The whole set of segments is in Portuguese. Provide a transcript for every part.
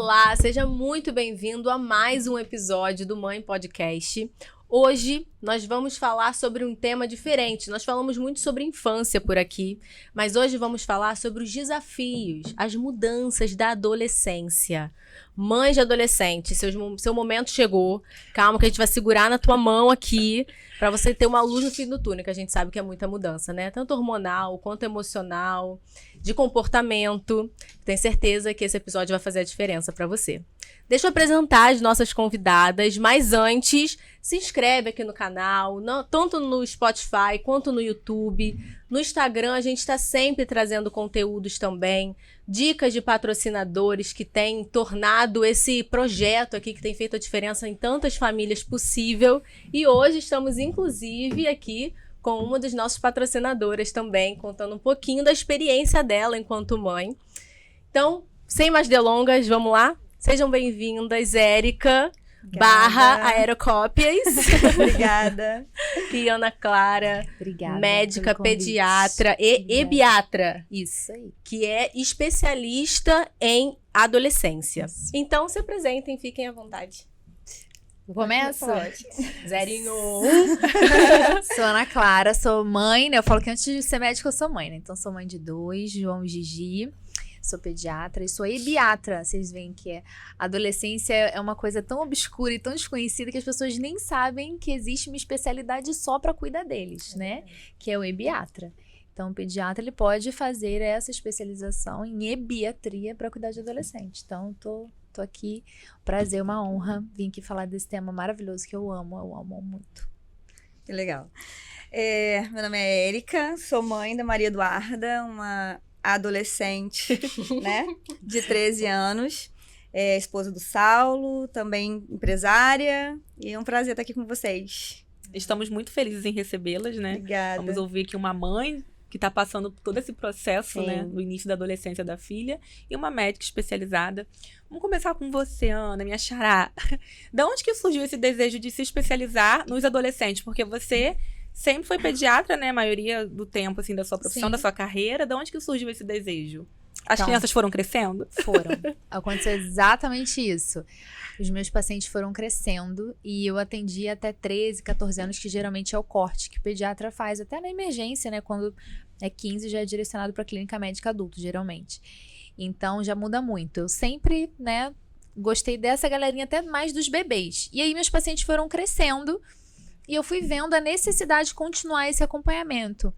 Olá, seja muito bem-vindo a mais um episódio do Mãe Podcast. Hoje nós vamos falar sobre um tema diferente. Nós falamos muito sobre infância por aqui, mas hoje vamos falar sobre os desafios, as mudanças da adolescência. Mães de adolescente, seu momento chegou. Calma que a gente vai segurar na tua mão aqui para você ter uma luz no fim do túnel, que a gente sabe que é muita mudança, né? Tanto hormonal quanto emocional, de comportamento. Tenho certeza que esse episódio vai fazer a diferença para você. Deixa eu apresentar as nossas convidadas, mas antes, se inscreve aqui no canal, tanto no Spotify quanto no YouTube. No Instagram, a gente está sempre trazendo conteúdos também, dicas de patrocinadores que têm tornado esse projeto aqui, que tem feito a diferença em tantas famílias possível. E hoje estamos, inclusive, aqui com uma das nossas patrocinadoras também, contando um pouquinho da experiência dela enquanto mãe. Então, sem mais delongas, vamos lá? Sejam bem-vindas, Érica /Aerocópias. Obrigada. E Ana Clara, obrigada, médica, pediatra e ebiatra. Isso aí. Que é especialista em adolescência. Isso. Então, se apresentem, fiquem à vontade. Começa? Pode. 01. Sou Ana Clara, sou mãe, né? Eu falo que antes de ser médica eu sou mãe, né? Então sou mãe de 2, João e Gigi. Sou pediatra e sou ebiatra. Vocês veem que a adolescência é uma coisa tão obscura e tão desconhecida que as pessoas nem sabem que existe uma especialidade só para cuidar deles, né? Que é o ebiatra. Então, o pediatra ele pode fazer essa especialização em ebiatria para cuidar de adolescente. Então, tô aqui, prazer, uma honra vir aqui falar desse tema maravilhoso que eu amo muito. Que legal. Meu nome é Érica, sou mãe da Maria Eduarda, uma adolescente, né, de 13 anos, esposa do Saulo, também empresária, e é um prazer estar aqui com vocês. Estamos muito felizes em recebê-las, né? Obrigada. Vamos ouvir aqui uma mãe que está passando por todo esse processo, Sim. né, no início da adolescência da filha, e uma médica especializada. Vamos começar com você, Ana, minha xará. Da onde que surgiu esse desejo de se especializar nos adolescentes? Porque você sempre foi pediatra, né, a maioria do tempo, assim, da sua profissão, Sim. da sua carreira. Da onde que surgiu esse desejo? As Então, crianças foram crescendo? Foram. Aconteceu exatamente isso. Os meus pacientes foram crescendo e eu atendi até 13, 14 anos, que geralmente é o corte que o pediatra faz, até na emergência, né? Quando é 15, já é direcionado para a clínica médica adulto, geralmente. Então, já muda muito. Eu sempre, né, gostei dessa galerinha até mais dos bebês. E aí, meus pacientes foram crescendo e eu fui vendo a necessidade de continuar esse acompanhamento.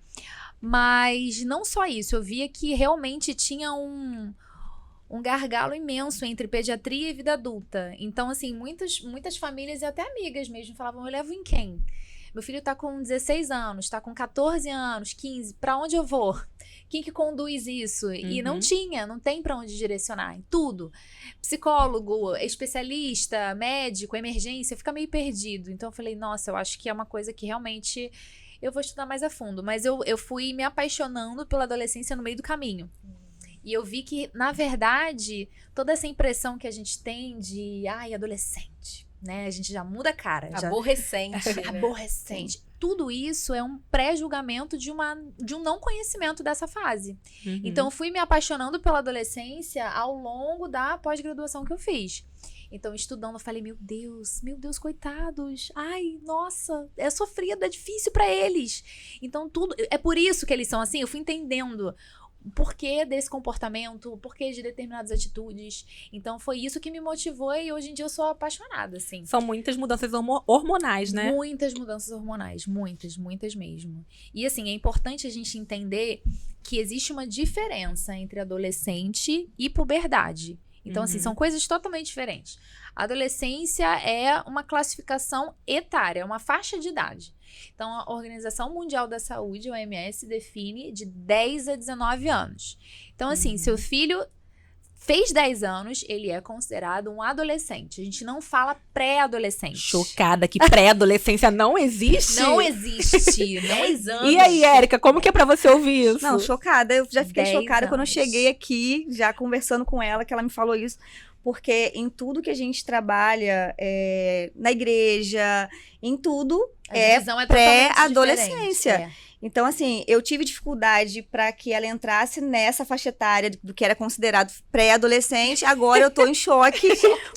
Mas não só isso, eu via que realmente tinha um gargalo imenso entre pediatria e vida adulta. Então, assim, muitas famílias e até amigas mesmo falavam, eu levo em quem? Meu filho tá com 16 anos, tá com 14 anos, 15, pra onde eu vou? Quem que conduz isso? E não tem pra onde direcionar, em tudo. Psicólogo, especialista, médico, emergência, fica meio perdido. Então eu falei, nossa, eu acho que é uma coisa que realmente eu vou estudar mais a fundo. Mas eu fui me apaixonando pela adolescência no meio do caminho. E eu vi que, na verdade, toda essa impressão que a gente tem de, adolescente, né? A gente já muda a cara. Aborrecente. Né? Aborrecente. Sim. Tudo isso é um pré-julgamento de um não conhecimento dessa fase. Então, eu fui me apaixonando pela adolescência ao longo da pós-graduação que eu fiz. Então, estudando, eu falei, meu Deus, coitados. Ai, nossa, é sofrido, é difícil pra eles. Então, tudo... É por isso que eles são assim. Eu fui entendendo o porquê desse comportamento, o porquê de determinadas atitudes. Então, foi isso que me motivou e hoje em dia eu sou apaixonada, assim. São muitas mudanças hormonais, né? Muitas mudanças hormonais, muitas mesmo. E, assim, é importante a gente entender que existe uma diferença entre adolescente e puberdade. Então, assim, são coisas totalmente diferentes. A adolescência é uma classificação etária, é uma faixa de idade. Então, a Organização Mundial da Saúde, a OMS, define de 10 a 19 anos. Então, assim, seu filho fez 10 anos, ele é considerado um adolescente. A gente não fala pré-adolescente. Chocada que pré-adolescência não existe? Não existe. 10 anos. E aí, Érica, como que é pra você ouvir isso? Não, chocada. Eu já fiquei 10 chocada quando eu anos. cheguei aqui, já conversando com ela, que ela me falou isso. Porque em tudo que a gente trabalha, na igreja, em tudo, A divisão é totalmente pré-adolescência. diferente, Então, assim, eu tive dificuldade para que ela entrasse nessa faixa etária do que era considerado pré-adolescente. Agora eu tô em choque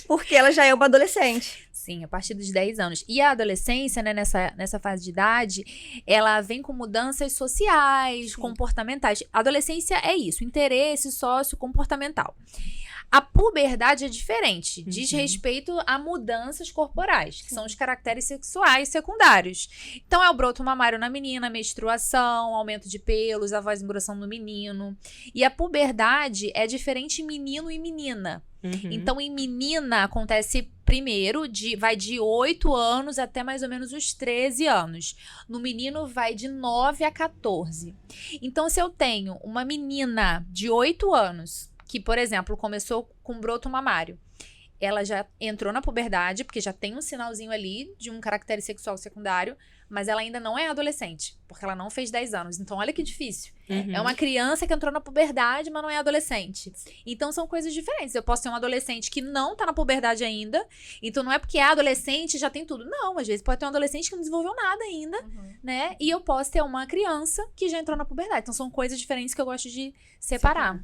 porque ela já é uma adolescente. Sim, a partir dos 10 anos. E a adolescência, né, nessa fase de idade, ela vem com mudanças sociais, comportamentais. A adolescência é isso, interesse sociocomportamental. A puberdade é diferente, diz respeito a mudanças corporais, que são os caracteres sexuais secundários. Então, é o broto mamário na menina, menstruação, aumento de pelos, a voz engrossando no menino. E a puberdade é diferente em menino e menina. Então, em menina, acontece primeiro, vai de 8 anos até mais ou menos os 13 anos. No menino, vai de 9 a 14. Então, se eu tenho uma menina de 8 anos, que, por exemplo, começou com broto mamário, ela já entrou na puberdade, porque já tem um sinalzinho ali de um caractere sexual secundário, mas ela ainda não é adolescente, porque ela não fez 10 anos. Então, olha que difícil. É uma criança que entrou na puberdade, mas não é adolescente. Então, são coisas diferentes. Eu posso ter um adolescente que não tá na puberdade ainda, então não é porque é adolescente e já tem tudo. Não, às vezes pode ter um adolescente que não desenvolveu nada ainda, né? E eu posso ter uma criança que já entrou na puberdade. Então, são coisas diferentes que eu gosto de separar.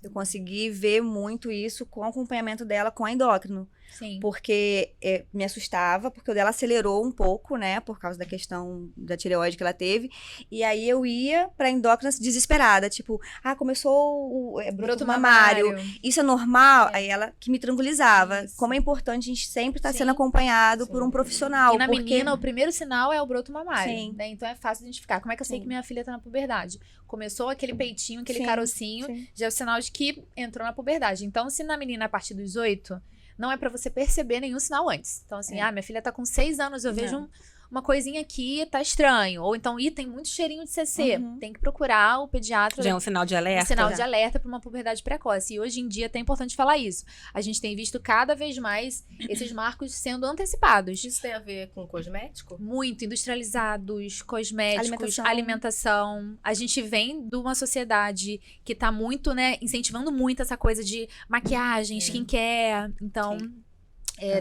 Eu consegui ver muito isso com o acompanhamento dela com a endócrino. Sim. Porque me assustava, porque o dela acelerou um pouco, né? Por causa da questão da tireoide que ela teve. E aí eu ia pra endócrina desesperada. Tipo, começou o broto mamário. Isso é normal? Aí ela que me tranquilizava. Isso. Como é importante a gente sempre estar sendo acompanhado por um profissional. E na menina, o primeiro sinal é o broto mamário. Sim. Né? Então é fácil identificar. Como é que eu sei que minha filha tá na puberdade? Começou aquele peitinho, aquele carocinho, já é o sinal de que entrou na puberdade. Então, se na menina a partir dos 8, não é pra você perceber nenhum sinal antes. Então, assim, minha filha tá com 6 anos, eu vejo uma coisinha aqui, tá estranho. Ou então, tem muito cheirinho de CC. Tem que procurar o pediatra. Já é um sinal de alerta? Um sinal de alerta pra uma puberdade precoce. E hoje em dia, é até importante falar isso. A gente tem visto cada vez mais esses marcos sendo antecipados. Isso tem a ver com cosmético? Muito, industrializados, cosméticos, alimentação. A gente vem de uma sociedade que tá muito, né, incentivando muito essa coisa de maquiagem, skincare. Então,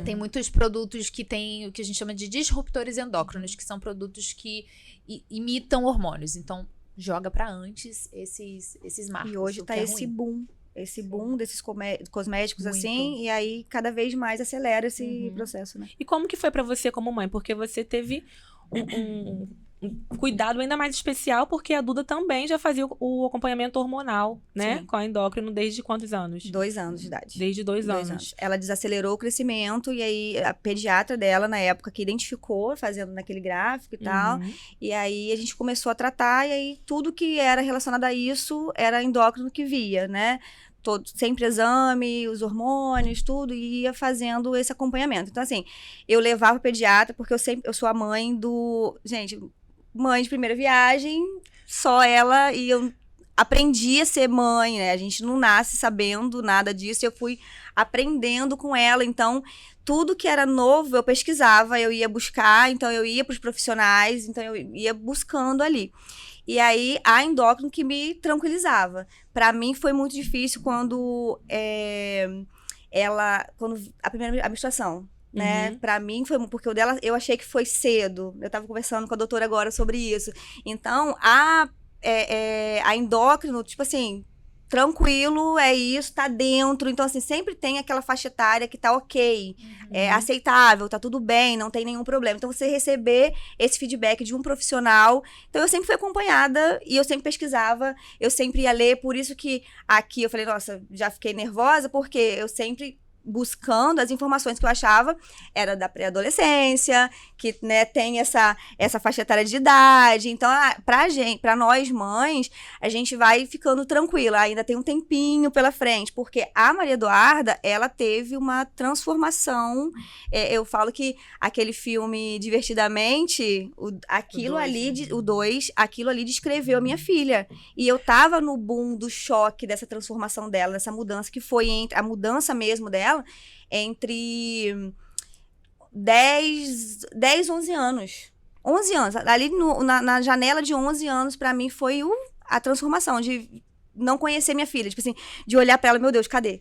tem muitos produtos que tem o que a gente chama de disruptores endócrinos, que são produtos que imitam hormônios. Então, joga pra antes esses marcos. E hoje tá esse boom. Esse boom desses cosméticos, assim, e aí cada vez mais acelera esse processo, né? E como que foi pra você como mãe? Porque você teve um cuidado ainda mais especial, porque a Duda também já fazia o acompanhamento hormonal, né? Com a endócrino desde quantos anos? 2 anos de idade. Desde 2 anos. Ela desacelerou o crescimento, e aí a pediatra dela, na época, que identificou, fazendo naquele gráfico e tal, e aí a gente começou a tratar, e aí tudo que era relacionado a isso era endócrino que via, né? Sempre exame, os hormônios, tudo, e ia fazendo esse acompanhamento. Então, assim, eu levava o pediatra, porque eu sou a mãe do... Gente, mãe de primeira viagem, só ela, e eu aprendi a ser mãe, né? A gente não nasce sabendo nada disso, eu fui aprendendo com ela. Então, tudo que era novo, eu pesquisava, eu ia buscar, então eu ia para os profissionais, então eu ia buscando ali. E aí, a endócrino que me tranquilizava. Pra mim, foi muito difícil quando a menstruação, né? Pra mim, foi porque o dela, eu achei que foi cedo. Eu tava conversando com a doutora agora sobre isso. Então, a endócrino, tipo assim, tranquilo, é isso, tá dentro. Então, assim, sempre tem aquela faixa etária que tá ok, é aceitável, tá tudo bem, não tem nenhum problema. Então, você receber esse feedback de um profissional. Então, eu sempre fui acompanhada e eu sempre pesquisava, eu sempre ia ler. Por isso que aqui eu falei, nossa, já fiquei nervosa, porque eu sempre buscando as informações que eu achava era da pré-adolescência, que, né, tem essa faixa etária de idade. Então, pra nós mães, a gente vai ficando tranquila, ainda tem um tempinho pela frente, porque a Maria Eduarda, ela teve uma transformação. Eu falo que aquele filme Divertidamente, aquilo ali descreveu a minha filha. E eu tava no boom do choque dessa transformação dela, dessa mudança, que foi a mudança mesmo dela, entre 10, 11 anos. 11 anos. Ali na janela de 11 anos, pra mim, foi a transformação de não conhecer minha filha. Tipo assim, de olhar pra ela, meu Deus, cadê?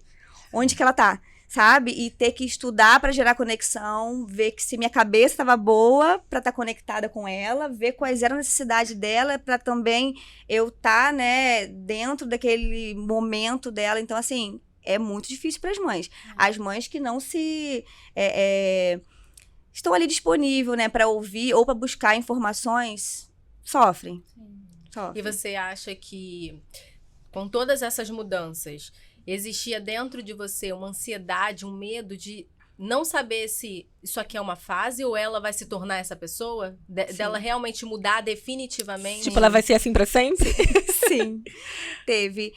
Onde que ela tá? sabe? E ter que estudar para gerar conexão, ver que se minha cabeça estava boa para estar conectada com ela, ver quais eram as necessidades dela para também eu estar, né, dentro daquele momento dela. Então, assim, é muito difícil para as mães. As mães que não se... estão ali disponíveis, né, para ouvir ou para buscar informações, sofrem. E você acha que, com todas essas mudanças, existia dentro de você uma ansiedade, um medo de não saber se isso aqui é uma fase ou ela vai se tornar essa pessoa? Dela realmente mudar definitivamente? Tipo, ela vai ser assim pra sempre? Sim, teve.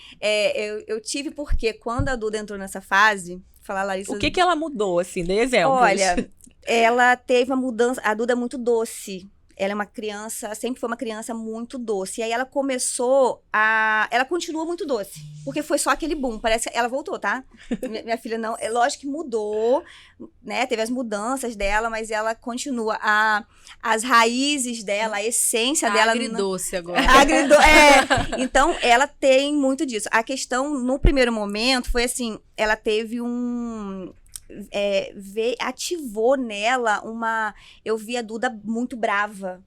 Eu tive porque quando a Duda entrou nessa fase, falar Larissa... O que ela mudou, assim? Dê exemplos. Olha, ela teve uma mudança... A Duda é muito doce. Ela é uma criança, sempre foi uma criança muito doce. E aí ela começou a... Ela continua muito doce. Porque foi só aquele boom. Parece que ela voltou, tá? Minha filha não... É lógico que mudou, né? Teve as mudanças dela, mas ela continua. As raízes dela, a essência dela... Agridoce agora. Então, ela tem muito disso. A questão, no primeiro momento, foi assim... Ela teve ativou nela uma... Eu vi a Duda muito brava,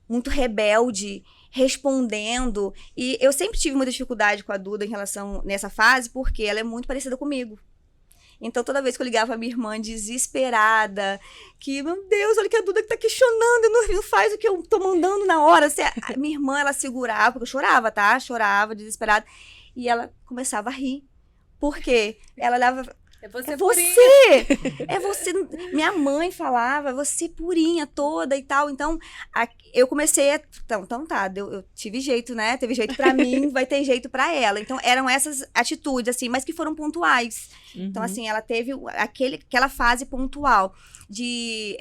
muito rebelde, respondendo. E eu sempre tive muita dificuldade com a Duda em relação nessa fase, porque ela é muito parecida comigo. Então, toda vez que eu ligava a minha irmã desesperada, que, meu Deus, olha que a Duda que tá questionando, não faz o que eu tô mandando na hora. A minha irmã, ela segurava, porque eu chorava, tá? Chorava, desesperada. E ela começava a rir. Por quê? Ela olhava... É você! É você! Minha mãe falava, você purinha toda e tal. Então, eu comecei a... Então tá, eu tive jeito, né? Teve jeito pra mim, vai ter jeito pra ela. Então, eram essas atitudes, assim, mas que foram pontuais. Uhum. Então, assim, ela teve aquela fase pontual de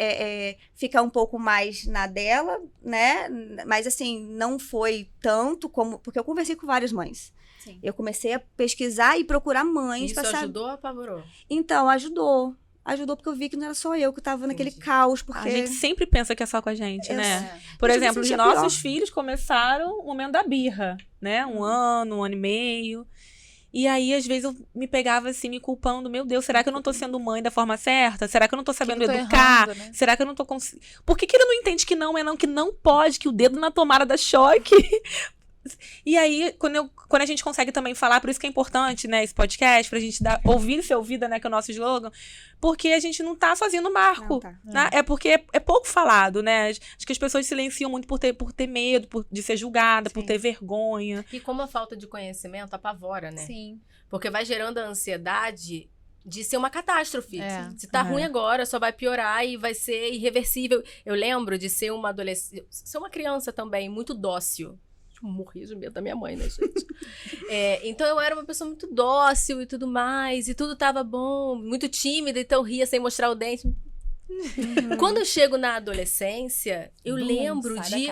ficar um pouco mais na dela, né? Mas, assim, não foi tanto como... Porque eu conversei com várias mães. Sim. Eu comecei a pesquisar e procurar mães. Isso ajudou ou apavorou? Então, ajudou. Ajudou porque eu vi que não era só eu que tava naquele caos. Porque... A gente sempre pensa que é só com a gente, né? Por exemplo, os nossos filhos começaram o momento da birra, né? Um ano e meio. E aí, às vezes, eu me pegava assim, me culpando. Meu Deus, será que eu não tô sendo mãe da forma certa? Será que eu não tô sabendo educar? Errando, né? Será que eu não tô conseguindo? Por que ele não entende que não é não, que não pode, que o dedo na tomada dá choque? E aí, quando a gente consegue também falar, por isso que é importante, né, esse podcast, pra gente ouvir e ser ouvida, né, que é o nosso slogan, porque a gente não tá fazendo marco, né? É porque é pouco falado, né? Acho que as pessoas silenciam muito por ter medo, de ser julgada, por ter vergonha. E como a falta de conhecimento apavora, né? Sim. Porque vai gerando a ansiedade de ser uma catástrofe. Se tá ruim agora, só vai piorar e vai ser irreversível. Eu lembro de ser uma adolescente, ser uma criança também, muito dócil. Morri de medo da minha mãe, né, gente? Então eu era uma pessoa muito dócil e tudo mais, e tudo tava bom, muito tímida, então eu ria sem mostrar o dente. Quando eu chego na adolescência, eu lembro de...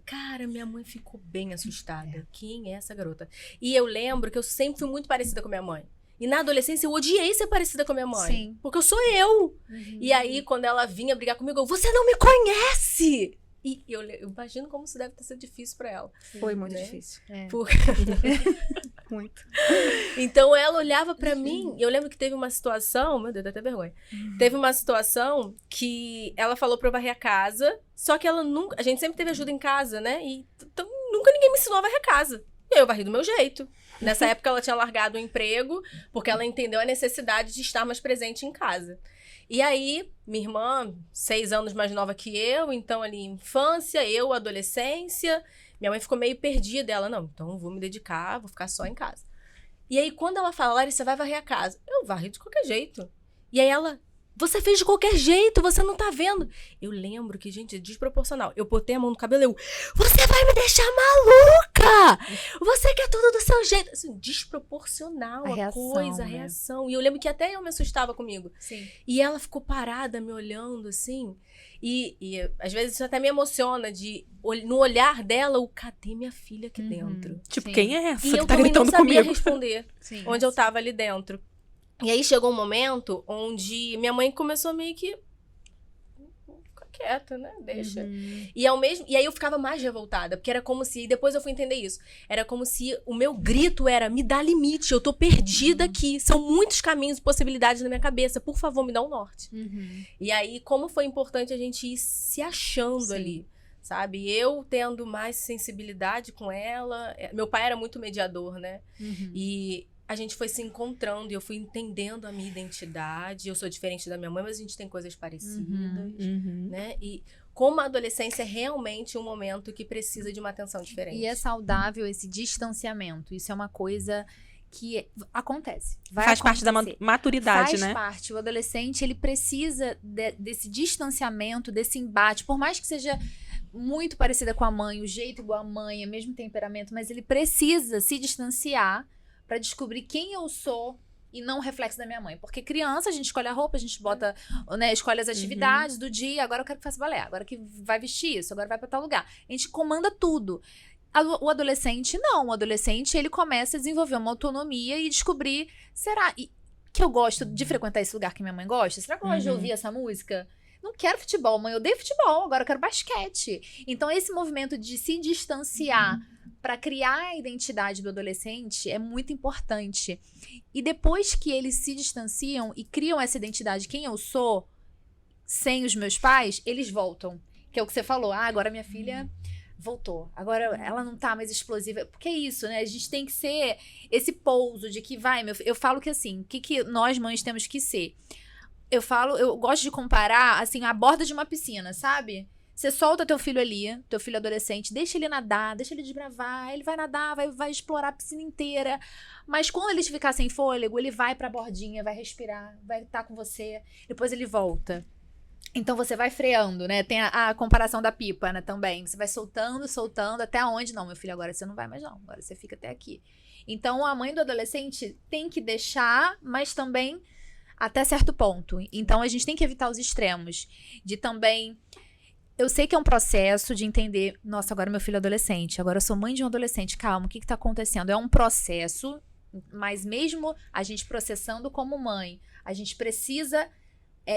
Cara, minha mãe ficou bem assustada. Quem é essa garota? E eu lembro que eu sempre fui muito parecida com minha mãe. E na adolescência eu odiei ser parecida com a minha mãe. Sim. Porque eu sou eu. E aí, quando ela vinha brigar comigo, você não me conhece! E eu imagino como isso deve ter sido difícil pra ela. Foi muito difícil. Muito. Então ela olhava pra mim, e eu lembro que teve uma situação, meu Deus, dá até vergonha. Teve uma situação que ela falou pra eu varrer a casa, só que ela nunca... A gente sempre teve ajuda em casa, né? E então nunca ninguém me ensinou a varrer a casa. E aí eu varri do meu jeito. Nessa época ela tinha largado o emprego, porque ela entendeu a necessidade de estar mais presente em casa. E aí, minha irmã, 6 anos mais nova que eu, então ali infância, eu adolescência, minha mãe ficou meio perdida, ela, não, então eu vou me dedicar, vou ficar só em casa. E aí, quando ela fala, Larissa, vai varrer a casa, eu varri de qualquer jeito. E aí ela, você fez de qualquer jeito, você não tá vendo. Eu lembro que, gente, é desproporcional. Eu botei a mão no cabelo e eu, você vai me deixar maluca! Você quer tudo do seu jeito. Assim, desproporcional a coisa, a reação. E eu lembro que até eu me assustava comigo. Sim. E ela ficou parada me olhando, assim. E às vezes isso até me emociona, no olhar dela, cadê minha filha aqui dentro? Tipo, quem é essa que tá gritando comigo? E eu também não sabia responder onde eu tava ali dentro. E aí chegou um momento onde minha mãe começou meio que... quieta, né? Deixa. E aí eu ficava mais revoltada, porque era como se, e depois eu fui entender isso, era como se o meu grito era, me dá limite, eu tô perdida aqui, são muitos caminhos e possibilidades na minha cabeça, por favor, me dá um norte. E aí, como foi importante a gente ir se achando ali, sabe? Eu tendo mais sensibilidade com ela, meu pai era muito mediador, né? E a gente foi se encontrando e eu fui entendendo a minha identidade. Eu sou diferente da minha mãe, mas a gente tem coisas parecidas, né? E como a adolescência é realmente um momento que precisa de uma atenção diferente. E é saudável esse distanciamento. Isso é uma coisa que acontece. Faz parte da maturidade, né? Faz parte. O adolescente, ele precisa desse distanciamento, desse embate. Por mais que seja muito parecida com a mãe, o jeito igual a mãe, o mesmo temperamento, mas ele precisa se distanciar para descobrir quem eu sou e não o reflexo da minha mãe. Porque criança, a gente escolhe a roupa, a gente bota, né, escolhe as atividades do dia, agora eu quero que faça balé, agora que vai vestir isso, agora vai para tal lugar. A gente comanda tudo. O adolescente, não. O adolescente, ele começa a desenvolver uma autonomia e descobrir, será que eu gosto de frequentar esse lugar que minha mãe gosta? Será que eu gosto de ouvir essa música? Não quero futebol, mãe, eu odeio futebol, agora eu quero basquete. Então, esse movimento de se distanciar para criar a identidade do adolescente é muito importante. E depois que eles se distanciam e criam essa identidade, quem eu sou, sem os meus pais, eles voltam. Que é o que você falou, agora minha filha voltou. Agora ela não tá mais explosiva. Porque é isso, né? A gente tem que ser esse pouso de que eu falo que assim, o que nós mães temos que ser? Eu gosto de comparar, assim, a borda de uma piscina, sabe? Você solta teu filho ali, teu filho adolescente, deixa ele nadar, deixa ele desbravar, ele vai nadar, vai explorar a piscina inteira. Mas quando ele ficar sem fôlego, ele vai pra bordinha, vai respirar, vai estar com você, depois ele volta. Então você vai freando, né? Tem a comparação da pipa, né, também. Você vai soltando, até onde? Não, meu filho, agora você não vai mais não, agora você fica até aqui. Então a mãe do adolescente tem que deixar, mas também até certo ponto. Então a gente tem que evitar os extremos, de também... Eu sei que é um processo de entender, nossa, agora meu filho é adolescente, agora eu sou mãe de um adolescente, calma, o que tá acontecendo? É um processo, mas mesmo a gente processando como mãe, a gente precisa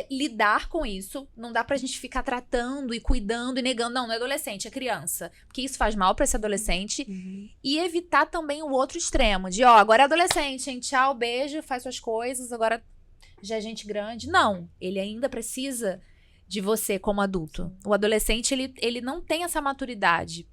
lidar com isso, não dá pra gente ficar tratando e cuidando e negando, não é adolescente, é criança, porque isso faz mal pra esse adolescente, e evitar também o outro extremo, de agora é adolescente, hein, tchau, beijo, faz suas coisas, agora já é gente grande. Não, ele ainda precisa de você como adulto. O adolescente, ele não tem essa maturidade.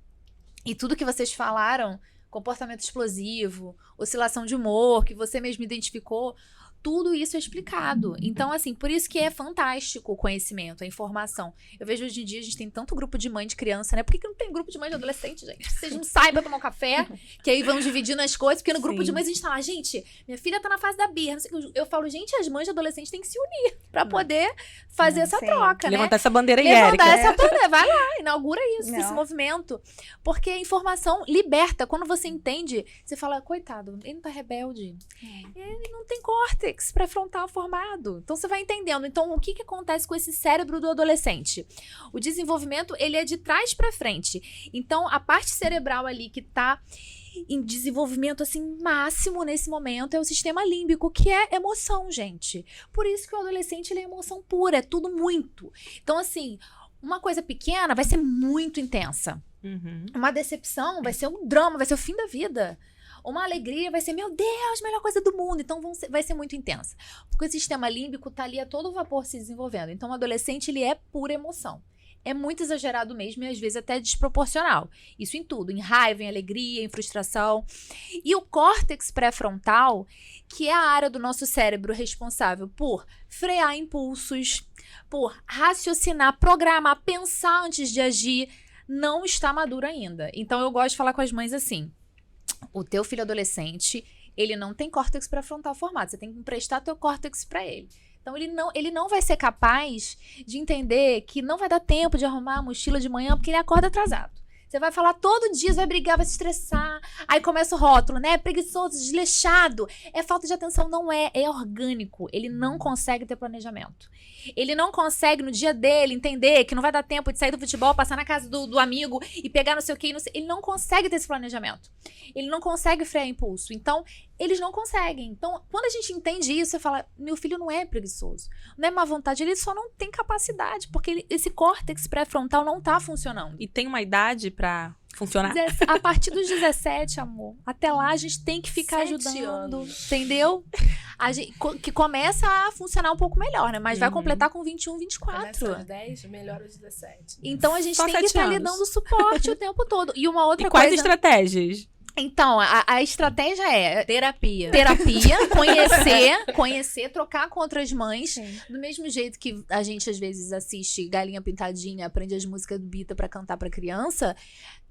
E tudo que vocês falaram, comportamento explosivo, oscilação de humor, que você mesmo identificou, tudo isso é explicado. Então, assim, por isso que é fantástico o conhecimento, a informação. Eu vejo hoje em dia, a gente tem tanto grupo de mãe de criança, né? Por que não tem grupo de mãe de adolescente, gente? Vocês não saem pra tomar um café, que aí vão dividindo as coisas, porque no grupo de mães a gente tá lá, gente, minha filha tá na fase da birra. Eu falo, gente, as mães de adolescentes têm que se unir pra poder fazer essa troca, né? Levantar essa bandeira aí, Érica. Érica. Essa bandeira, vai lá, inaugura isso, esse movimento. Porque a informação liberta. Quando você entende, você fala, coitado, ele não tá rebelde. Ele não tem córtex pré-frontal formado. Então você vai entendendo. Então o que acontece com esse cérebro do adolescente? O desenvolvimento, ele é de trás para frente. Então a parte cerebral ali que tá em desenvolvimento assim máximo nesse momento é o sistema límbico, que é emoção, gente. Por isso que o adolescente, ele é emoção pura, é tudo muito. Então assim, uma coisa pequena vai ser muito intensa. Uma decepção vai ser um drama, vai ser o fim da vida. Uma alegria vai ser, meu Deus, melhor coisa do mundo. Então vai ser muito intensa. Porque o sistema límbico tá ali a todo vapor se desenvolvendo. Então o adolescente, ele é pura emoção. É muito exagerado mesmo e às vezes até desproporcional. Isso em tudo, em raiva, em alegria, em frustração. E o córtex pré-frontal, que é a área do nosso cérebro responsável por frear impulsos, por raciocinar, programar, pensar antes de agir, não está maduro ainda. Então eu gosto de falar com as mães assim: o teu filho adolescente, ele não tem córtex pré-frontal formado. Você tem que emprestar teu córtex para ele. Então, ele não vai ser capaz de entender que não vai dar tempo de arrumar a mochila de manhã porque ele acorda atrasado. Você vai falar todo dia, você vai brigar, vai se estressar. Aí começa o rótulo, né? Preguiçoso, desleixado. É falta de atenção, não é. É orgânico. Ele não consegue ter planejamento. Ele não consegue, no dia dele, entender que não vai dar tempo de sair do futebol, passar na casa do amigo e pegar não sei o que. Ele não consegue ter esse planejamento. Ele não consegue frear impulso. Então, eles não conseguem. Então, quando a gente entende isso, você fala, meu filho não é preguiçoso. Não é má vontade, ele só não tem capacidade, porque esse córtex pré-frontal não tá funcionando. E tem uma idade pra funcionar? A partir dos 17, amor. Até lá a gente tem que ficar 7 ajudando. anos. Entendeu? Que começa a funcionar um pouco melhor, né? Mas vai completar com 21, 24. Começa aos 10, melhora aos 17. Então a gente Só tem que 7 estar ali anos. dando suporte o tempo todo. E uma outra E quais coisa. estratégias? Então, a estratégia é Terapia. conhecer, trocar com outras mães. Sim. Do mesmo jeito que a gente às vezes assiste Galinha Pintadinha, aprende as músicas do Bita pra cantar pra criança.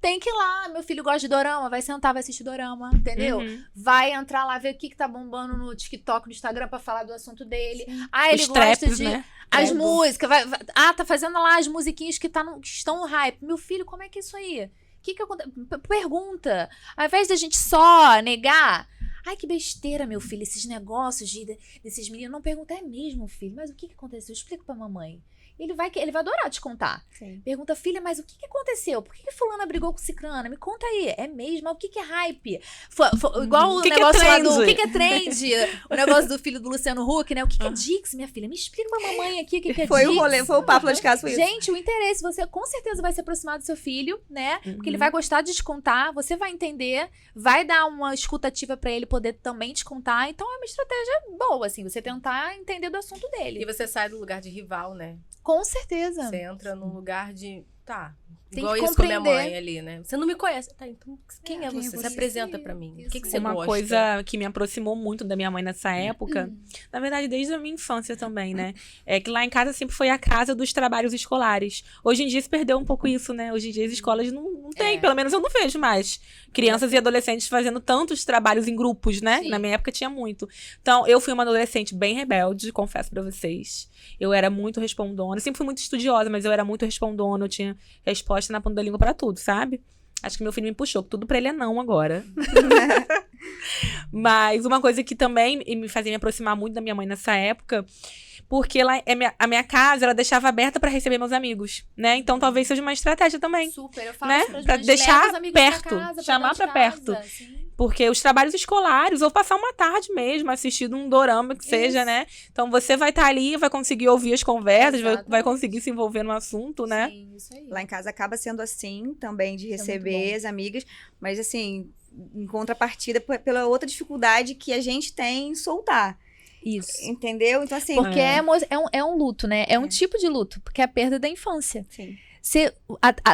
Tem que ir lá, meu filho gosta de dorama, vai sentar, vai assistir dorama, entendeu? Uhum. Vai entrar lá, ver o que tá bombando no TikTok, no Instagram pra falar do assunto dele. Ah, ele Os gosta traps, de né? as Credo. músicas. Tá fazendo lá as musiquinhas que estão no hype. Meu filho, como é que é isso aí? O que acontece? Pergunta. Ao invés da gente só negar. Ai, que besteira, meu filho, esses negócios desses meninos. Não pergunta, é mesmo, filho? Mas o que aconteceu? Explica pra mamãe. Ele vai adorar te contar. Sim. Pergunta, filha, mas o que aconteceu? Por que fulana brigou com ciclana? Me conta aí. É mesmo? Mas o que é hype? Igual o que é negócio lá do... trend? O que é trend? O negócio do filho do Luciano Huck, né? O que é Dix, minha filha? Me explica pra mamãe aqui o que é Foi Dix. o rolê, foi o papo lá de casa, foi isso. Gente, o interesse, você com certeza vai se aproximar do seu filho, né? Porque ele Uhum. vai gostar de te contar, você vai entender, vai dar uma escutativa pra ele poder também te contar. Então é uma estratégia boa, assim, você tentar entender do assunto E dele. você sai do lugar de rival, né? Com certeza. Você entra num lugar de... Tá. Tem Igual que isso com a minha compreender. mãe ali, né? Você não me conhece. Tá, então quem é quem é você? Se você? apresenta pra mim. O que Isso. você Uma gosta? coisa que me aproximou muito da minha mãe nessa época, na verdade, desde a minha infância também, né? É que lá em casa sempre foi a casa dos trabalhos escolares. Hoje em dia se perdeu um pouco isso, né? Hoje em dia as escolas não têm, pelo menos eu não vejo mais crianças e adolescentes fazendo tantos trabalhos em grupos, né? Sim. Na minha época tinha muito. Então, eu fui uma adolescente bem rebelde, confesso pra vocês. Eu era muito respondona, sempre fui muito estudiosa, mas eu era muito respondona, eu tinha resposta na ponta da língua pra tudo, sabe? Acho que meu filho me puxou, que tudo pra ele é não agora. Mas uma coisa que também me fazia me aproximar muito da minha mãe nessa época, porque lá, a minha casa, ela deixava aberta pra receber meus amigos, né? Então talvez seja uma estratégia também. Super, eu falo Né? isso pras Pra mães, deixar leva os amigos perto, pra casa, chamar dentro de pra perto. casa, sim. Porque os trabalhos escolares, ou passar uma tarde mesmo, assistindo um dorama que seja, Isso. né? Então você vai estar ali, vai conseguir ouvir as conversas, vai Exatamente. conseguir se envolver no assunto, né? Sim, isso aí. Lá em casa acaba sendo assim também, de Isso é receber muito bom. as amigas, mas assim, em contrapartida pela outra dificuldade que a gente tem em soltar, Isso. entendeu? Então assim, Porque é um luto, né? É um tipo de luto, porque é a perda da infância. sim.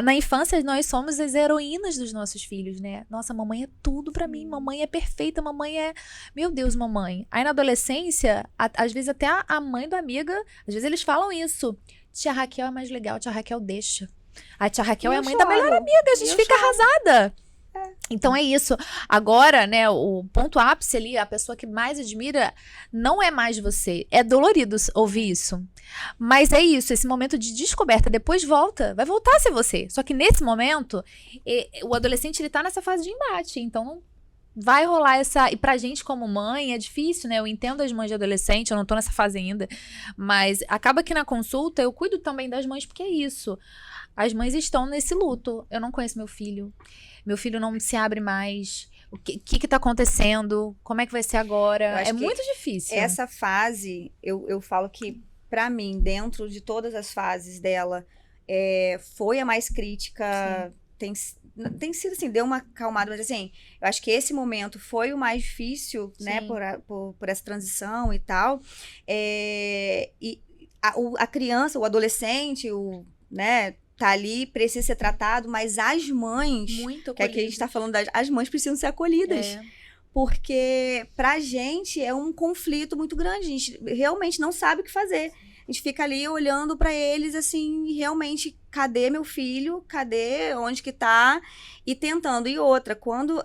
Na infância, nós somos as heroínas dos nossos filhos, né? Nossa, mamãe é tudo pra mim, mamãe é perfeita, mamãe é... Meu Deus, mamãe. Aí na adolescência, às vezes até a mãe do amiga, às vezes eles falam isso. Tia Raquel é mais legal, tia Raquel deixa. A tia Raquel é a mãe da melhor amiga, a gente fica arrasada. Então é isso. Agora, né, o ponto ápice ali, a pessoa que mais admira, não é mais você. É dolorido ouvir isso. Mas é isso, esse momento de descoberta, depois volta, vai voltar a ser você. Só que nesse momento, o adolescente, ele tá nessa fase de embate, então vai rolar essa... E pra gente como mãe, é difícil, né? Eu entendo as mães de adolescente, eu não tô nessa fase ainda, mas acaba que na consulta eu cuido também das mães, porque é isso. As mães estão nesse luto. Eu não conheço meu filho não se abre mais. O que tá acontecendo? Como é que vai ser Eu agora? acho É que muito difícil. Essa fase, eu falo que, pra mim, dentro de todas as fases dela, foi a mais crítica. Tem sido assim, deu uma acalmada, mas assim, eu acho que esse momento foi o mais difícil, né, Sim. por essa transição e tal. E a criança, o adolescente, né, tá ali, precisa ser tratado, mas as mães, Muito que aqui a gente tá falando, as mães precisam ser acolhidas. É. Porque pra gente é um conflito muito grande. A gente realmente não sabe o que fazer. A gente fica ali olhando pra eles assim, e realmente, cadê meu filho? Cadê? Onde que tá? E tentando. E outra, quando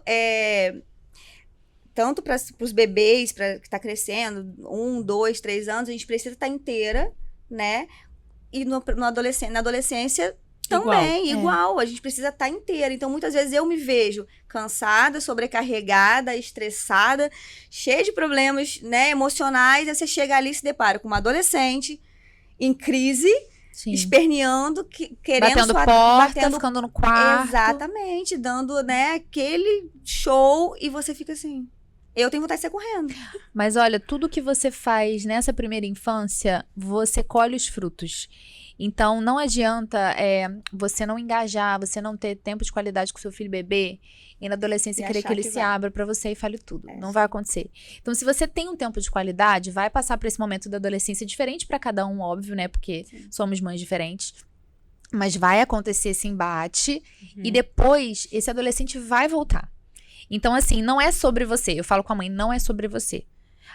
tanto para os bebês, que tá crescendo, 1, 2, 3 anos, a gente precisa estar inteira, né? E na adolescência também, igual. A gente precisa estar inteira. Então, muitas vezes eu me vejo cansada, sobrecarregada, estressada, cheia de problemas, né, emocionais. Aí você chega ali e se depara com uma adolescente em crise, Sim. esperneando, querendo Batendo porta, batendo ficando no quarto. Exatamente, dando, né, aquele show e você fica assim, eu tenho vontade de sair correndo. Mas olha, tudo que você faz nessa primeira infância, você colhe os frutos. Então, não adianta você não engajar, você não ter tempo de qualidade com seu filho bebê e na adolescência E querer que achar ele que se vai. abra pra você e fale tudo. É, Não sim. vai acontecer. Então, se você tem um tempo de qualidade, vai passar por esse momento da adolescência diferente pra cada um, óbvio, né? Porque somos mães diferentes. Mas vai acontecer esse embate e depois esse adolescente vai voltar. Então, assim, não é sobre você. Eu falo com a mãe, não é sobre você.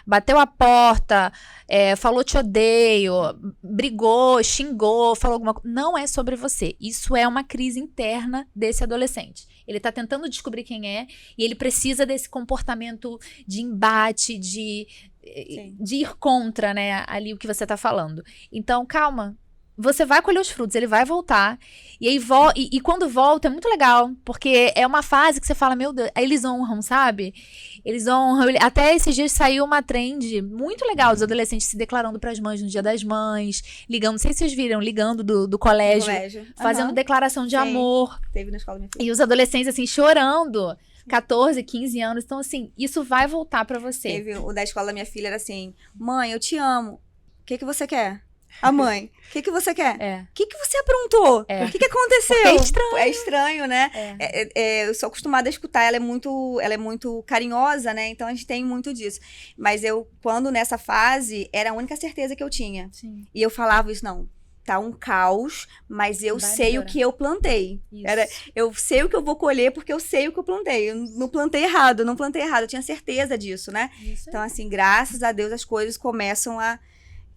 Bateu a porta, falou te odeio, brigou, xingou, falou alguma coisa. Não é sobre você. Isso é uma crise interna desse adolescente. Ele tá tentando descobrir quem é e ele precisa desse comportamento de embate, de ir contra, né, ali o que você tá falando. Então, calma. Você vai colher os frutos, ele vai voltar. E aí e quando volta é muito legal, porque é uma fase que você fala, meu Deus, aí eles honram, sabe? Eles honram. Até esses dias saiu uma trend muito legal dos adolescentes se declarando pras mães no Dia das Mães, ligando, não sei se vocês viram, ligando do colégio, fazendo Aham. declaração de Sim. amor. Teve na escola da minha filha. E os adolescentes, assim, chorando. 14, 15 anos. Então, assim, isso vai voltar pra você. Teve o da escola da minha filha, era assim, mãe, eu te amo. O que você quer? A mãe, o que você quer? É. O que você aprontou? É. O que aconteceu? Porque é estranho. É estranho, né? Eu sou acostumada a escutar, ela é muito carinhosa, né? Então a gente tem muito disso. Mas quando nessa fase, era a única certeza que eu tinha. Sim. E eu falava isso, não, tá um caos, mas eu Vai sei melhorar. o que eu plantei. Isso. Eu sei o que eu vou colher porque eu sei o que eu plantei. Eu não plantei errado, eu tinha certeza disso, né? Isso aí. Então, assim, graças a Deus as coisas começam a...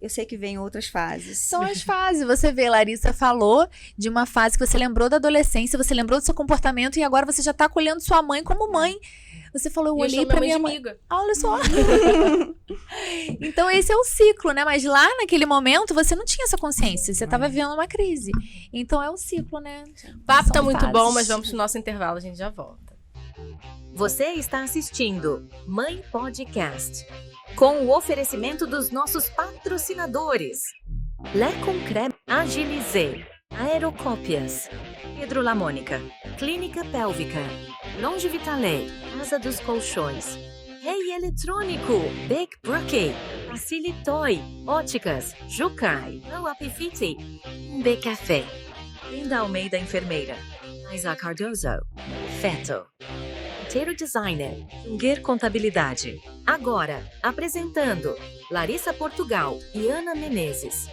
Eu sei que vem outras fases. São as fases. Você vê, Larissa falou de uma fase que você lembrou da adolescência, você lembrou do seu comportamento e agora você já tá acolhendo sua mãe como mãe. Você falou, eu olhei pra minha mãe. amiga. Ah, olha só. Então esse é o ciclo, né? Mas lá naquele momento você não tinha essa consciência, você tava vivendo uma crise. Então é o ciclo, né? O papo tá São muito fases. bom, mas vamos pro nosso intervalo, a gente já volta. Você está assistindo Mãe Podcast, com o oferecimento dos nossos patrocinadores: Lait Concret, Agilizé, Aerocópias, Pedro Lamônica, Clínica Pélvica, Longe Vitalet, Casa dos Colchões, Rei Eletrônico, Big Brookie, Facilitoy, Óticas, Jucai, No Apifite, B Café, Linda Almeida Enfermeira, Isa Cardoso, Feto, Inteiro Designer, Junger Contabilidade. Agora, apresentando Larissa Portugal e Ana Menezes.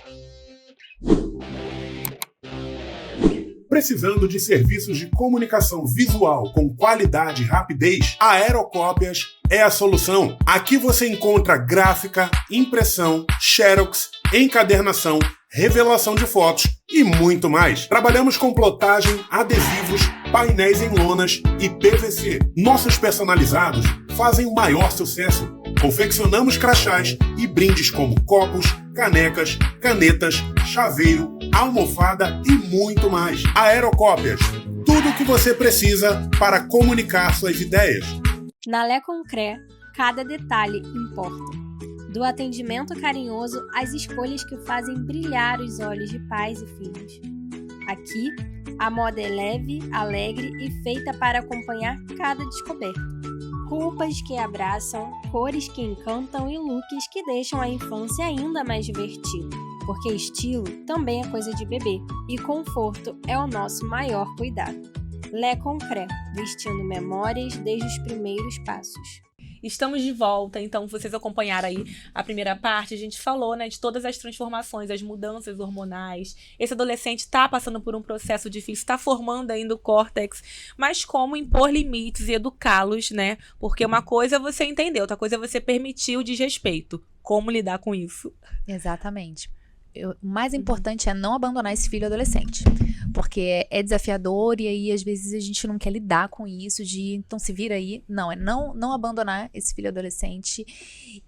Precisando de serviços de comunicação visual com qualidade e rapidez? A Aerocópias é a solução. Aqui você encontra gráfica, impressão, xerox, encadernação, revelação de fotos e muito mais. Trabalhamos com plotagem, adesivos, painéis em lonas e PVC. Nossos personalizados fazem o maior sucesso. Confeccionamos crachás e brindes como copos, canecas, canetas, chaveiro, almofada e muito mais. Aerocópias, tudo o que você precisa para comunicar suas ideias. Na Lait Concret, cada detalhe importa. Do atendimento carinhoso às escolhas que fazem brilhar os olhos de pais e filhos. Aqui, a moda é leve, alegre e feita para acompanhar cada descoberta. Roupas que abraçam, cores que encantam e looks que deixam a infância ainda mais divertida. Porque estilo também é coisa de bebê e conforto é o nosso maior cuidado. Lait Concret, vestindo memórias desde os primeiros passos. Estamos de volta, então vocês acompanharam aí a primeira parte, a gente falou, né, de todas as transformações, as mudanças hormonais. Esse adolescente está passando por um processo difícil, está formando ainda o córtex, mas como impor limites e educá-los, né? Porque uma coisa é você entender, outra coisa é você permitir o desrespeito. Como lidar com isso? Exatamente. O mais importante é não abandonar esse filho adolescente. Porque é desafiador e aí às vezes a gente não quer lidar com isso então se vira aí. Não, é não abandonar esse filho adolescente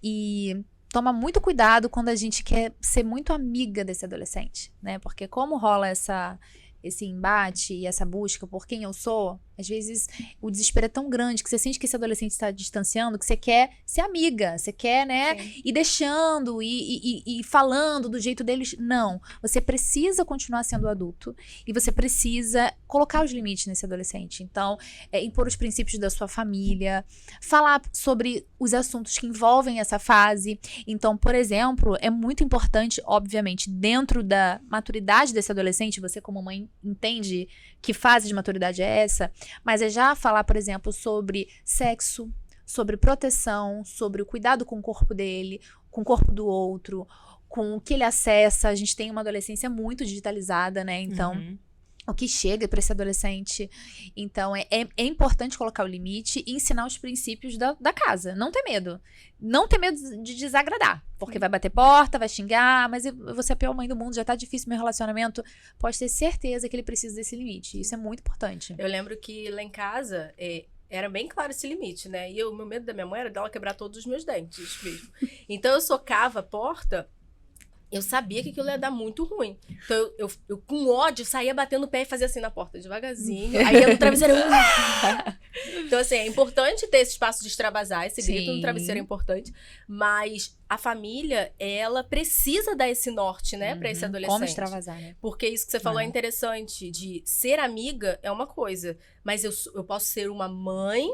e toma muito cuidado quando a gente quer ser muito amiga desse adolescente, né? Porque como rola esse embate e essa busca por quem eu sou, Às vezes, o desespero é tão grande que você sente que esse adolescente está distanciando, que você quer ser amiga, você quer, né, ir deixando e falando do jeito deles. Não, você precisa continuar sendo adulto e você precisa colocar os limites nesse adolescente. Então, impor os princípios da sua família, falar sobre os assuntos que envolvem essa fase. Então, por exemplo, é muito importante, obviamente, dentro da maturidade desse adolescente, você como mãe entende que fase de maturidade é essa, mas é já falar, por exemplo, sobre sexo, sobre proteção, sobre o cuidado com o corpo dele, com o corpo do outro, com o que ele acessa. A gente tem uma adolescência muito digitalizada, né? Então, o que chega para esse adolescente. Então, é importante colocar o limite e ensinar os princípios da casa. Não ter medo. Não ter medo de desagradar. Porque vai bater porta, vai xingar, mas você é a pior mãe do mundo, já tá difícil meu relacionamento. Pode ter certeza que ele precisa desse limite. Isso é muito importante. Eu lembro que lá em casa... era bem claro esse limite, né? E o meu medo da minha mãe era dela quebrar todos os meus dentes mesmo. Então, eu socava a porta... Eu sabia que aquilo ia dar muito ruim. Então, eu com ódio, saía batendo o pé e fazia assim na porta, devagarzinho. Aí ia no travesseiro. Então, assim, é importante ter esse espaço de extravasar. Esse grito no travesseiro é importante. Mas a família, ela precisa dar esse norte, né? Pra esse adolescente. Como extravasar, né? Porque isso que você falou é interessante. De ser amiga é uma coisa. Mas eu posso ser uma mãe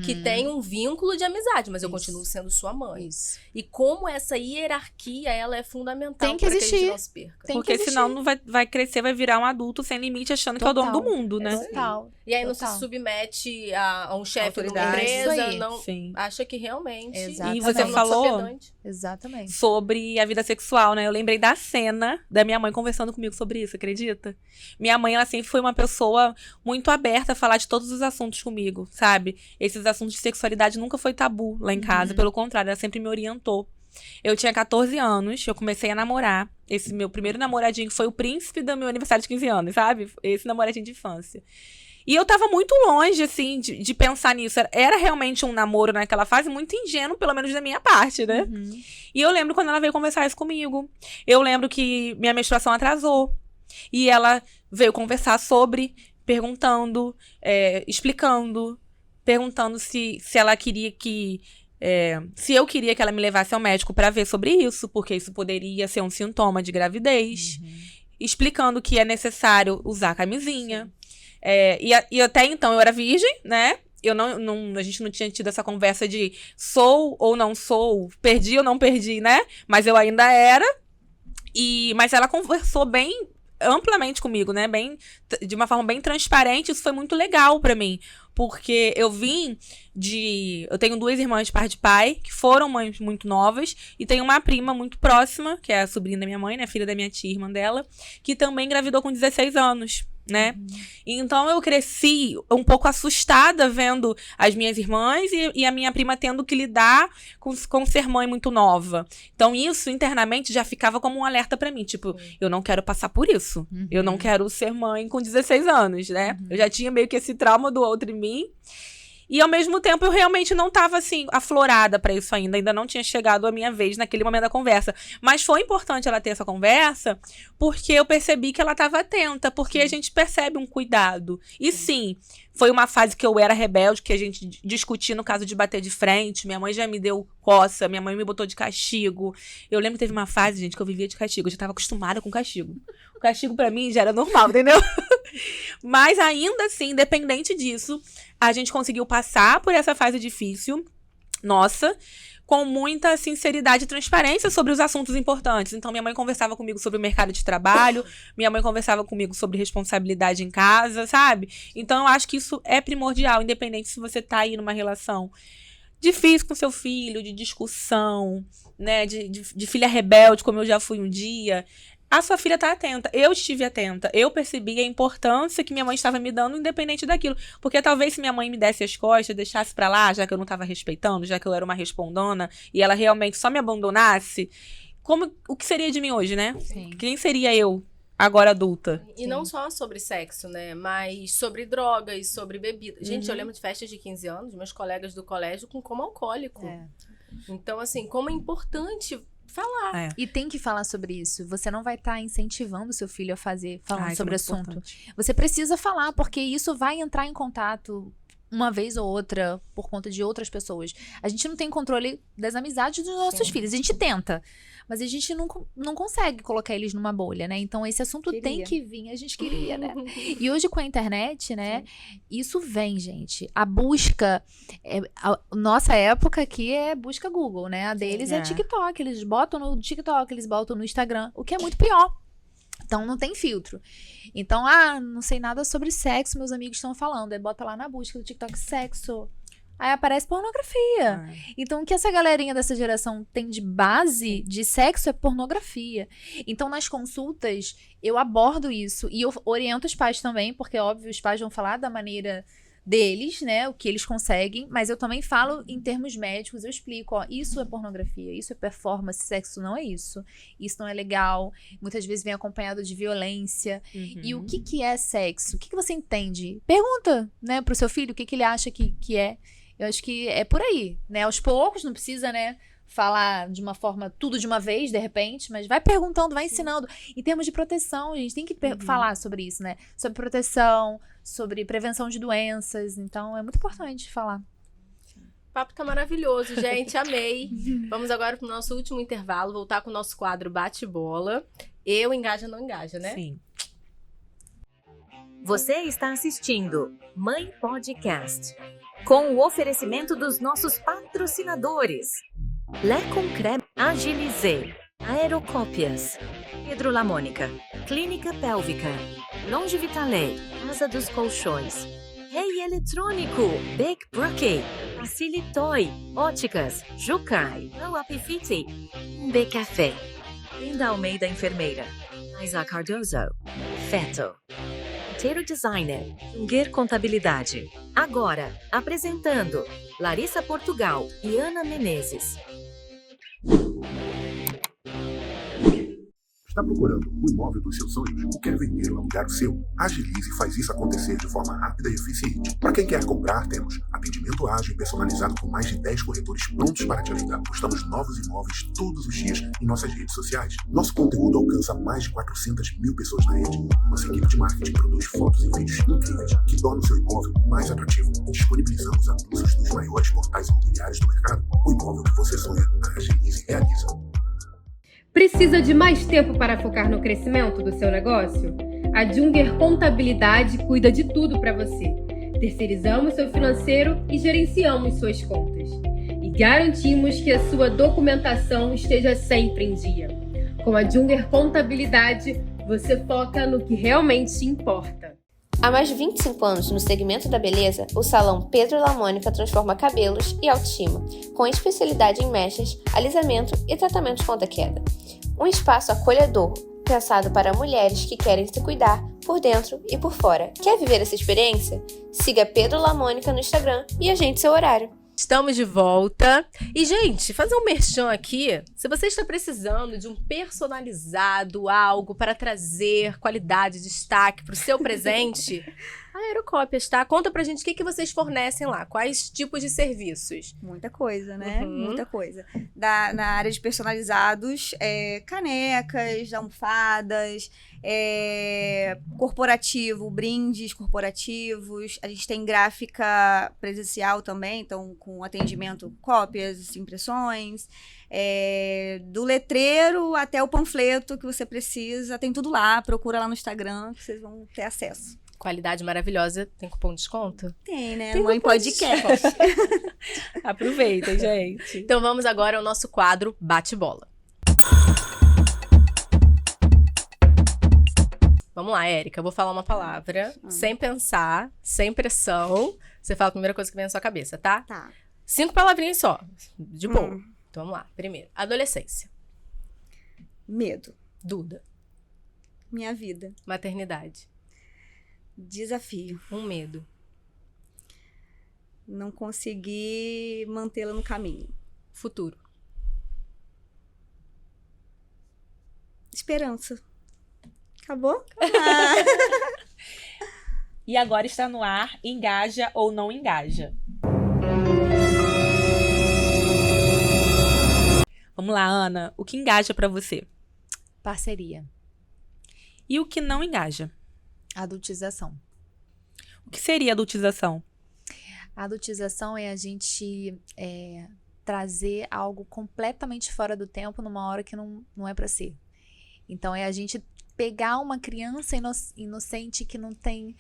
que tem um vínculo de amizade. Mas eu continuo sendo sua mãe. Isso. E como essa hierarquia, ela é fundamental. Tem que pra existir. Que a gente não se perca. Porque senão não vai crescer, vai virar um adulto sem limite, achando que é o dono do mundo, né? Total. E aí não se submete a um chefe de uma Autoridade. empresa, Isso aí. não Sim. acha que realmente... Exatamente. E você não falou sou pedante. Exatamente. sobre a vida sexual, né? Eu lembrei da cena da minha mãe conversando comigo sobre isso, acredita? Minha mãe, ela sempre foi uma pessoa muito aberta a falar de todos os assuntos comigo, sabe? Esses assuntos de sexualidade nunca foi tabu lá em casa, pelo contrário, ela sempre me orientou. Eu tinha 14 anos, eu comecei a namorar. Esse meu primeiro namoradinho foi o príncipe do meu aniversário de 15 anos, sabe? Esse namoradinho de infância. E eu tava muito longe, assim, de pensar nisso. Era realmente um namoro naquela fase muito ingênuo, pelo menos da minha parte, né? E eu lembro quando ela veio conversar isso comigo. Eu lembro que minha menstruação atrasou. E ela veio conversar sobre, perguntando, explicando, perguntando se ela queria que... se eu queria que ela me levasse ao médico pra ver sobre isso, porque isso poderia ser um sintoma de gravidez. Explicando que é necessário usar camisinha. E até então eu era virgem, né? A gente não tinha tido essa conversa de sou ou não sou, perdi ou não perdi, né? Mas eu ainda era. Mas ela conversou bem amplamente comigo, né? De uma forma bem transparente. Isso foi muito legal pra mim. Porque eu tenho 2 irmãs de par de pai, que foram mães muito novas, e tenho uma prima muito próxima, que é a sobrinha da minha mãe, né? Filha da minha tia, irmã dela, que também engravidou com 16 anos. Né? Então eu cresci um pouco assustada vendo as minhas irmãs e a minha prima tendo que lidar com ser mãe muito nova. Então isso internamente já ficava como um alerta pra mim, tipo, eu não quero passar por isso. Eu não quero ser mãe com 16 anos, né? Eu já tinha meio que esse trauma do outro em mim. E ao mesmo tempo eu realmente não tava assim, aflorada pra isso ainda não tinha chegado a minha vez naquele momento da conversa. Mas foi importante ela ter essa conversa, porque eu percebi que ela tava atenta, porque a gente percebe um cuidado. E sim, foi uma fase que eu era rebelde, que a gente discutia no caso de bater de frente, minha mãe já me deu coça, minha mãe me botou de castigo. Eu lembro que teve uma fase, gente, que eu vivia de castigo, eu já tava acostumada com castigo. O castigo pra mim já era normal, entendeu? Mas ainda assim, independente disso, a gente conseguiu passar por essa fase difícil, nossa, com muita sinceridade e transparência sobre os assuntos importantes. Então, minha mãe conversava comigo sobre o mercado de trabalho, minha mãe conversava comigo sobre responsabilidade em casa, sabe? Então, eu acho que isso é primordial, independente se você tá aí numa relação difícil com seu filho, de discussão, né, de filha rebelde, como eu já fui um dia. A sua filha tá atenta. Eu estive atenta. Eu percebi a importância que minha mãe estava me dando, independente daquilo. Porque talvez se minha mãe me desse as costas, deixasse pra lá, já que eu não tava respeitando, já que eu era uma respondona, e ela realmente só me abandonasse, o que seria de mim hoje, né? Sim. Quem seria eu, agora adulta? E não só sobre sexo, né? Mas sobre drogas, sobre bebida. Gente, eu lembro de festas de 15 anos, meus colegas do colégio com coma alcoólico. Então, assim, como é importante falar. E tem que falar sobre isso. Você não vai estar incentivando o seu filho a falando sobre o assunto. Você precisa falar, porque isso vai entrar em contato uma vez ou outra por conta de outras pessoas. A gente não tem controle das amizades dos nossos filhos. A gente tenta, mas a gente não consegue colocar eles numa bolha, né? Então esse assunto tem que vir. A gente queria, né? E hoje com a internet, né? Isso vem, gente. A busca, nossa época aqui é busca Google, né? A deles é TikTok. Eles botam no TikTok, eles botam no Instagram, o que é muito pior. Então, não tem filtro. Então, não sei nada sobre sexo, meus amigos estão falando. Aí bota lá na busca do TikTok, sexo. Aí aparece pornografia. Então, o que essa galerinha dessa geração tem de base de sexo é pornografia. Então, nas consultas, eu abordo isso. E eu oriento os pais também, porque, óbvio, os pais vão falar da maneira deles, né, o que eles conseguem, mas eu também falo em termos médicos, eu explico, isso é pornografia, isso é performance, sexo não é isso não é legal, muitas vezes vem acompanhado de violência, e o que é sexo? O que você entende? Pergunta, né, pro seu filho o que ele acha que é, eu acho que é por aí, né, aos poucos, não precisa, né, falar de uma forma, tudo de uma vez, de repente, mas vai perguntando, vai ensinando. Em termos de proteção, a gente tem que falar sobre isso, né? Sobre proteção, sobre prevenção de doenças. Então, é muito importante falar. O papo tá maravilhoso, gente. Amei. Vamos agora pro nosso último intervalo, voltar com o nosso quadro Bate-Bola. Eu engaja, não engaja, né? Sim. Você está assistindo Mãe Podcast, com o oferecimento dos nossos patrocinadores. Lait Concret Agilizé, Aerocópias, Pedro Lamônica, Clínica Pélvica, Longe Vitalet, Casa dos Colchões, Rei Eletrônico, Big Brookie, Facilitoy, Óticas, Jucai, No Apifite, B Café, Linda Almeida Enfermeira, Isa Cardoso, Feto, Inteiro Designer, Junger Contabilidade. Agora, apresentando Larissa Portugal e Ana Menezes. Está procurando o imóvel dos seus sonhos ou quer vender ou alugar o seu? Agilize e faz isso acontecer de forma rápida e eficiente. Para quem quer comprar, temos atendimento ágil e personalizado com mais de 10 corretores prontos para te ajudar. Postamos novos imóveis todos os dias em nossas redes sociais. Nosso conteúdo alcança mais de 400 mil pessoas na rede. Nossa equipe de marketing produz fotos e vídeos incríveis que tornam o seu imóvel mais atrativo. Disponibilizamos anúncios nos maiores portais imobiliários do mercado. O imóvel que você sonha, a Agilize realiza. Precisa de mais tempo para focar no crescimento do seu negócio? A Junger Contabilidade cuida de tudo para você. Terceirizamos seu financeiro e gerenciamos suas contas. E garantimos que a sua documentação esteja sempre em dia. Com a Junger Contabilidade, você foca no que realmente importa. Há mais de 25 anos no segmento da beleza, o salão Pedro Lamônica transforma cabelos e autoestima, com especialidade em mechas, alisamento e tratamento contra queda. Um espaço acolhedor, pensado para mulheres que querem se cuidar por dentro e por fora. Quer viver essa experiência? Siga Pedro Lamônica no Instagram e agende seu horário. Estamos de volta. E, gente, fazer um merchan aqui. Se você está precisando de um personalizado, algo para trazer qualidade, destaque para o seu presente, a Aerocópias, tá? Conta pra gente o que vocês fornecem lá. Quais tipos de serviços? Muita coisa, né? Muita coisa. Na área de personalizados, canecas, almofadas, corporativo, brindes corporativos. A gente tem gráfica presencial também, então com atendimento, cópias, impressões. Do letreiro até o panfleto que você precisa, tem tudo lá. Procura lá no Instagram que vocês vão ter acesso. Qualidade maravilhosa. Tem cupom de desconto? Tem, né? Tem Mãe Podcast. Aproveitem, gente. Então vamos agora ao nosso quadro Bate-Bola. Vamos lá, Érica. Eu vou falar uma palavra sem pensar, sem pressão. Você fala a primeira coisa que vem na sua cabeça, tá? Tá. 5 palavrinhas só. De boa. Então vamos lá. Primeiro, adolescência. Medo. Duda. Minha vida. Maternidade. Desafio. Um medo. Não conseguir mantê-la no caminho. Futuro. Esperança. Acabou? E agora está no ar, engaja ou não engaja. Vamos lá, Ana. O que engaja pra você? Parceria. E o que não engaja? Adultização. O que seria adultização? A adultização é a gente trazer algo completamente fora do tempo numa hora que não é pra ser. Então, é a gente pegar uma criança inocente que não tem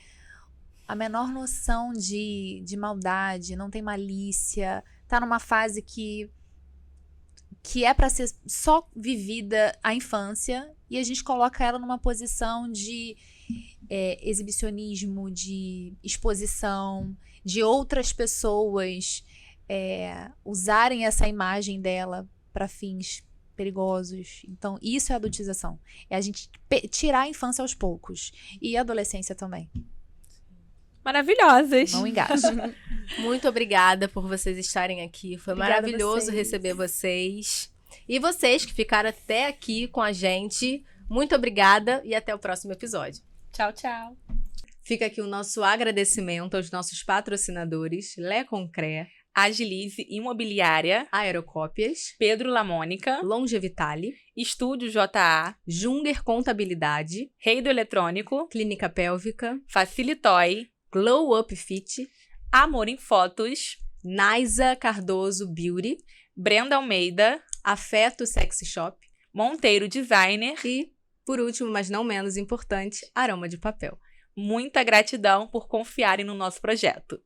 a menor noção de maldade, não tem malícia, tá numa fase que é pra ser só vivida a infância, e a gente coloca ela numa posição de exibicionismo, de exposição, de outras pessoas usarem essa imagem dela para fins perigosos. Então, isso é adultização. É a gente tirar a infância aos poucos. E a adolescência também. Maravilhosas. Não engaja. Muito obrigada por vocês estarem aqui. Foi Obrigada a maravilhoso vocês. receber vocês. E vocês que ficaram até aqui com a gente, muito obrigada e até o próximo episódio. Tchau, tchau. Fica aqui o nosso agradecimento aos nossos patrocinadores, Lé Concré, Agilize Imobiliária, Aerocópias, Pedro Lamônica, Longevitale, Estúdio JA, Junger Contabilidade, Rei do Eletrônico, Clínica Pélvica, Facilitoy, Glow Up Fit, Amor em Fotos, Naisa Cardoso Beauty, Brenda Almeida, Afeto Sexy Shop Monteiro Designer. e, por último, mas não menos importante, Aroma de Papel. Muita gratidão por confiarem no nosso projeto.